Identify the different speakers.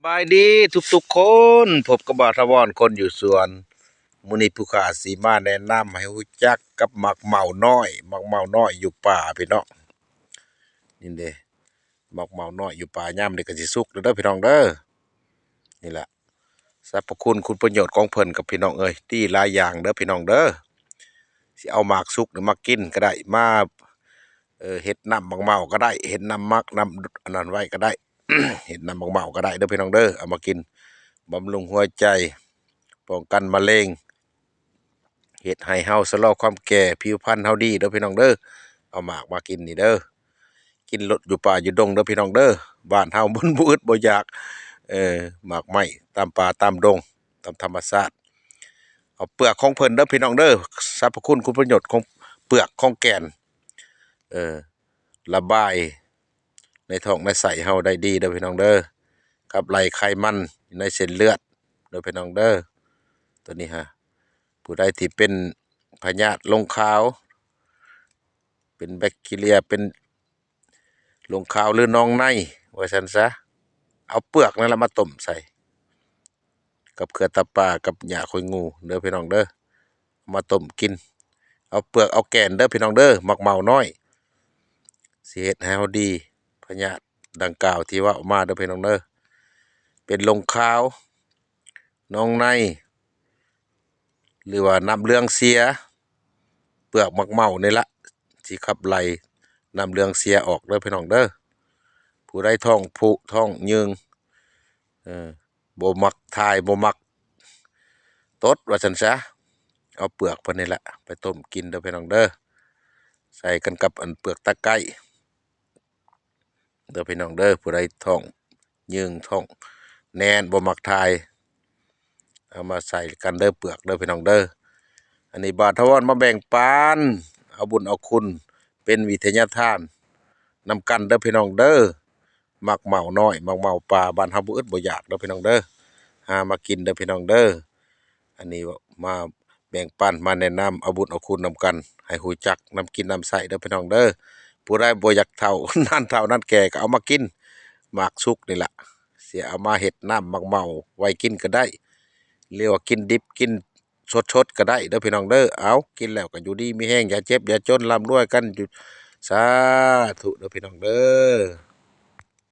Speaker 1: บายดีทุกๆคนพบกับบาทวรคนอยู่สวนมื้อนี้ผู้ขาสีมาแนะนำให้รู้จักกับหมักเหมาน้อยหมักเหมาน้อยอยู่ป่าพี่น้องนี่เด้หมักเหมาน้อยอยู่ป่ายามนี้ก็สิสุกแล้วเด้อพี่น้องเด้อนี่แหละสรรพคุณประโยชน์ของเพิ่นกับพี่น้องเอ้ยที่หลายอย่างเด้อพี่น้องเด้อสิเอาหมากสุกหรือมากินก็ได้มาเฮ็ดน้ำหมักเหมาก็ได้เฮ็ดน้ำหมักน้ำอันนั้นไว้ก็ได้ เฮ็ดน้ำหมักเหมาก็ได้เด้อพี่น้องเด้อเอามากินบำรุงหัวใจป้องกันมะเร็งเฮ็ดให้เฮาชะลอความแก่ผิวพรรณเฮาดีเด้อพี่น้องเด้อเอาหมากมากินนี่เด้อกินรดอยู่ป่าอยู่ดงเด้อพี่น้องเด้อบ้านเฮาบ่อึดบ่อยากหมากไม้ตามป่าตามดงตามธรรมชาติเอาเปลือกของเพิ่นเด้อพี่น้องเด้อสรรพคุณประโยชน์ของเปลือกของแก่นเออระบายในท้องในไส้เฮาได้ดีเด้อพี่น้องเด้อขับไล่ไขมันในเส้นเลือดเด้อพี่น้องเด้อตัวนี้ฮะผู้ใดที่เป็นพยาธิลงขาวเป็นแบคทีเรียเป็นลงขาวหรือน้องในว่าซั่นซะเอาเปลือกนั่นแหละมาต้มใส่กับเขือตะปากับหญ้าคอยงูเด้อพี่น้องเด้อมาต้มกินเอาเปลือกเอาแก่นเด้อพี่น้องเด้อหมักเมาน้อยสิเฮ็ดให้เฮาดีพยาธิดังกล่าวที่ว่าออกมาเด้อพี่น้องเด้อเป็นลงขาวน้องในหรือว่าน้ำเหลืองเสียเปลือกหมักเมานี่ละสิขับไล่น้ำเหลืองเสียออกเด้อพี่น้องเด้อผู้ใดท้องผูกท้องยืงเออบ่มักถ่ายบ่มักตดว่าซั่นซะเอาเปลือกเพิ่นนี่แหละไปต้มกินเด้อพี่น้องเด้อใส่กันกับอันเปลือกตะไคร้เด้อพี่น้องเด้อผู้ใดท้องยืงท้องแน่นบ่มักถ่ายเอามาใส่กันเด้อเปลือกเด้อพี่น้องเด้ออันนี้บาทวรมาแบ่งปันเอาบุญเอาคุณเป็นวิทยาทานนำกันเด้อพี่น้องเด้อมักเมาน้อยมักเมาปลาบ้านเฮาบ่อึดบ่อยากเด้อพี่น้องเด้อหามากินเด้อพี่น้องเด้ออันนี้มาแบ่งปันมาแนะนำเอาบุญเอาคุณนำกันให้ฮู้จักนำกินนำใส่เด้อพี่น้องเด้อผู้ใดบ่อยากเฒ่า นั่นเฒ่านั่นแก่ก็เอามากินหมากสุกนี่ล่ะสิเอามาเฮ็ดน้ำมักเมาไว้กินก็ได้เรียกว่ากินดิบกินสดๆก็ได้เด้อพี่น้องเด้อเอากินแล้วก็อยู่ดีมีแห้งอย่าเจ็บอย่าจนร่ำรวยกันอยู่สาธุเด้อพี่น้องเด้อ